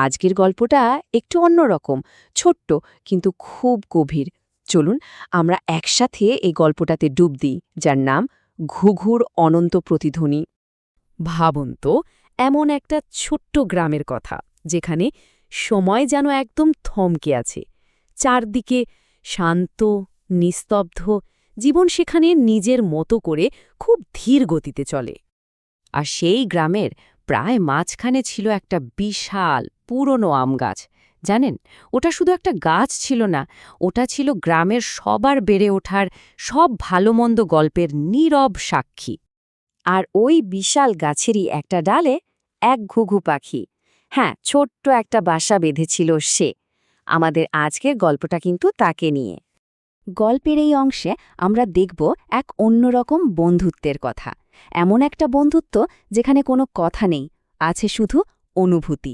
আজকের গল্পটা একটু অন্যরকম, ছোট্ট কিন্তু খুব গভীর। চলুন আমরা একসাথে এই গল্পটাতে ডুব দিই, যার নাম ঘুঘুর অনন্ত প্রতিধ্বনি। ভাবুন তো, এমন একটা ছোট্ট গ্রামের কথা, যেখানে সময় যেন একদম থমকে আছে। চারদিকে শান্ত, নিস্তব্ধ, জীবন সেখানে নিজের মতো করে খুব ধীর গতিতে চলে। আর সেই গ্রামের প্রায় মাঝখানে ছিল একটা বিশাল পুরনো আম গাছ। জানেন, ওটা শুধু একটা গাছ ছিল না, ওটা ছিল গ্রামের সবার বেড়ে ওঠার সব ভালোমন্দ গল্পের নীরব সাক্ষী। আর ওই বিশাল গাছেরই একটা ডালে এক ঘুঘু পাখি, হ্যাঁ, ছোট্ট একটা বাসা বেঁধেছিল সে। আমাদের আজকের গল্পটা কিন্তু তাকে নিয়ে। গল্পের এই অংশে আমরা দেখব এক অন্যরকম বন্ধুত্বের কথা। এমন একটা বন্ধুত্ব যেখানে কোনো কথা নেই, আছে শুধু অনুভূতি।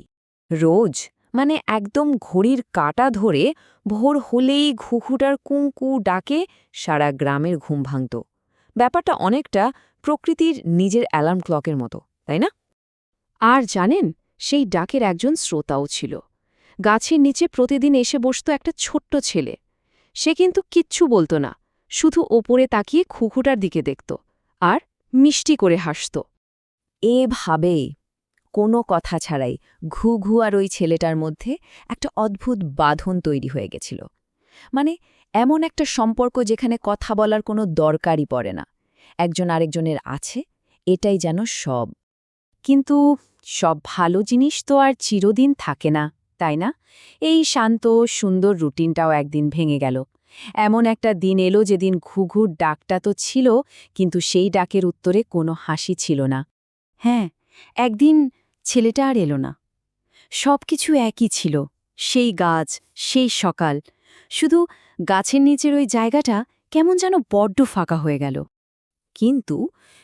রোজ, মানে একদম ঘড়ির কাঁটা ধরে ভোর হলেই ঘুঘুটার কুঁকু ডাকে সারা গ্রামের ঘুম ভাঙত। ব্যাপারটা অনেকটা প্রকৃতির নিজের অ্যালার্ম ক্লকের মতো, তাই না? আর জানেন, সেই ডাকের একজন শ্রোতাও ছিল। গাছের নিচে প্রতিদিন এসে বসত একটা ছোট্ট ছেলে। সে কিন্তু কিচ্ছু বলতো না, শুধু ওপরে তাকিয়ে ঘুঘুটার দিকে দেখত আর মিষ্টি করে হাসত। এভাবে কোনো কথা ছাড়াই ঘুঘু আর ওই ছেলেটার মধ্যে একটা অদ্ভুত বাঁধন তৈরি হয়ে গেছিল। মানে এমন একটা সম্পর্ক যেখানে কথা বলার কোনো দরকারই পড়ে না, একজন আরেকজনের আছে, এটাই যেন সব। কিন্তু সব ভালো জিনিস তো আর চিরদিন থাকে না, তাই না? এই শান্ত সুন্দর রুটিনটাও একদিন ভেঙে গেল। এমন একটা দিন এলো যেদিন ঘুঘুর ডাকটা তো ছিল, কিন্তু সেই ডাকের উত্তরে কোনো হাসি ছিল না। হ্যাঁ, একদিন ছেলেটা আর এলো না। সবকিছু একই ছিল, সেই গাছ, সেই সকাল। শুধু গাছের নিচের ওই জায়গাটা কেমন যেন বড্ড ফাঁকা হয়ে গেল। কিন্তু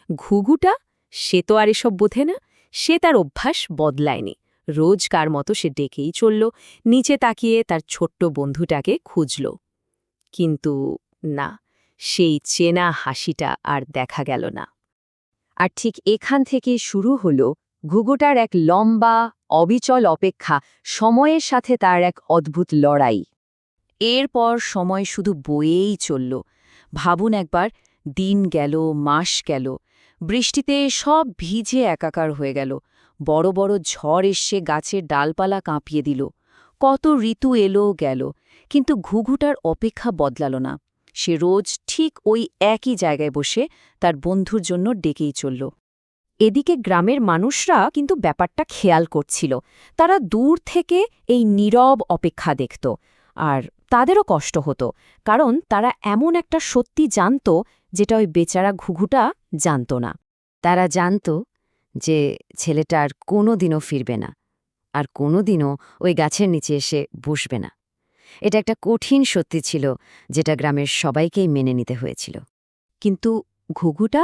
ঘুঘুটা, সে তো আর এসব বোঝে না। সে তার অভ্যাস বদলায়নি। রোজকার মতো সে ডেকেই চলল, নিচে তাকিয়ে তার ছোট্ট বন্ধুটাকে খুঁজল। কিন্তু না, সেই চেনা হাসিটা আর দেখা গেল না। আর ঠিক এখান থেকে শুরু হলো ঘুঘুটার এক লম্বা, অবিচল অপেক্ষা, সময়ের সাথে তার এক অদ্ভুত লড়াই। এরপর সময় শুধু বয়েই চলল। ভাবুন একবার, দিন গেল, মাস গেল, বৃষ্টিতে সব ভিজে একাকার হয়ে গেল। বড় বড় ঝড় এসে গাছের ডালপালা কাঁপিয়ে দিল। কত ঋতু এলো গেল, কিন্তু ঘুঘুটার অপেক্ষা বদলাল না। সে রোজ ঠিক ওই একই জায়গায় বসে তার বন্ধুর জন্য ডেকেই চলল। এদিকে গ্রামের মানুষরা কিন্তু ব্যাপারটা খেয়াল করছিল। তারা দূর থেকে এই নীরব অপেক্ষা দেখত। আর তাদেরও কষ্ট হতো, কারণ তারা এমন একটা সত্যি জানত যেটা ওই বেচারা ঘুঘুটা জানত না। তারা জানত যে ছেলেটা আর কোনোদিনও ফিরবে না, আর কোনোদিনও ওই গাছের নিচে এসে বসবে না। এটা একটা কঠিন সত্যি ছিল, যেটা গ্রামের সবাইকেই মেনে নিতে হয়েছিল। কিন্তু ঘুঘুটা,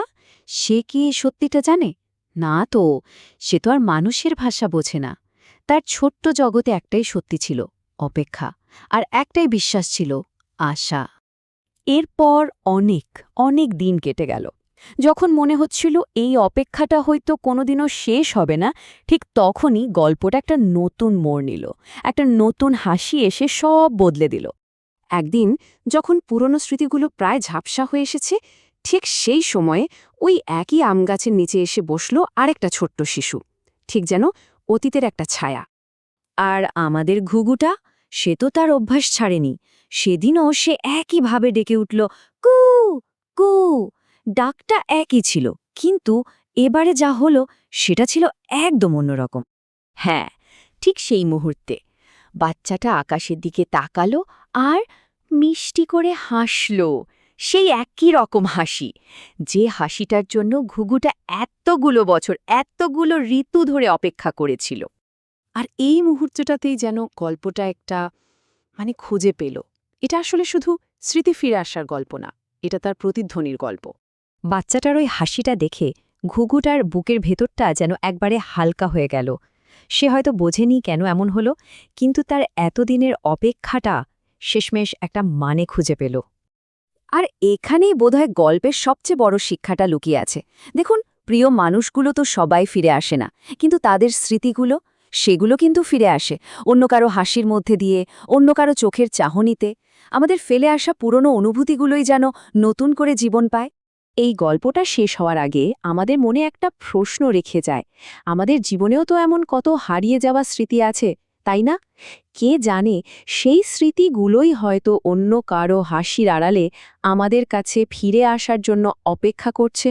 সে কি সত্যিটা জানে? না তো, সে তো আর মানুষের ভাষা বোঝে না। তার ছোট্ট জগতে একটাই সত্যি ছিল, অপেক্ষা। আর একটাই বিশ্বাস ছিল, আশা। এরপর অনেক অনেক দিন কেটে গেল। যখন মনে হচ্ছিল এই অপেক্ষাটা হয়তো কোনোদিনও শেষ হবে না, ঠিক তখনই গল্পটা একটা নতুন মোড় নিল। একটা নতুন হাসি এসে সব বদলে দিল। একদিন যখন পুরনো স্মৃতিগুলো প্রায় ঝাপসা হয়ে এসেছে, ঠিক সেই সময়ে ওই একই আম গাছের নিচে এসে বসল আরেকটা ছোট্ট শিশু, ঠিক যেন অতীতের একটা ছায়া। আর আমাদের ঘুঘুটা, সে তো তার অভ্যাস ছাড়েনি। সেদিনও সে একইভাবে ডেকে উঠল, কু কু। ডাকটা একই ছিল, কিন্তু এবারে যা হলো সেটা ছিল একদম অন্যরকম। হ্যাঁ, ঠিক সেই মুহূর্তে বাচ্চাটা আকাশের দিকে তাকালো আর মিষ্টি করে হাসল। সেই একই রকম হাসি, যে হাসিটার জন্য ঘুঘুটা এতগুলো বছর, এতগুলো ঋতু ধরে অপেক্ষা করেছিল। আর এই মুহূর্তটাতেই যেন গল্পটা একটা খুঁজে পেল। এটা আসলে শুধু স্মৃতি ফিরে আসার গল্প না, এটা তার প্রতিধ্বনির গল্প। বাচ্চাটার ওই হাসিটা দেখে ঘুঘুটার বুকের ভেতরটা যেন একবারে হালকা হয়ে গেল। সে হয়তো বোঝেনি কেন এমন হলো, কিন্তু তার এতদিনের অপেক্ষাটা শেষমেশ একটা মানে খুঁজে পেল। আর এখানেই বোধহয় গল্পের সবচেয়ে বড় শিক্ষাটা লুকিয়ে আছে। দেখুন, প্রিয় মানুষগুলো তো সবাই ফিরে আসে না, কিন্তু তাদের স্মৃতিগুলো, সেগুলো কিন্তু ফিরে আসে, অন্য কারো হাসির মধ্যে দিয়ে, অন্য কারো চোখের চাহনিতে। আমাদের ফেলে আসা পুরনো অনুভূতিগুলোই যেন নতুন করে জীবন পায়। এই গল্পটা শেষ হওয়ার আগে আমাদের মনে একটা প্রশ্ন রেখে যায়। আমাদের জীবনেও তো এমন কত হারিয়ে যাওয়া স্মৃতি আছে, তাই না? কে জানে, সেই স্মৃতিগুলোই হয়তো অন্য কারো হাসির আড়ালে আমাদের কাছে ফিরে আসার জন্য অপেক্ষা করছে।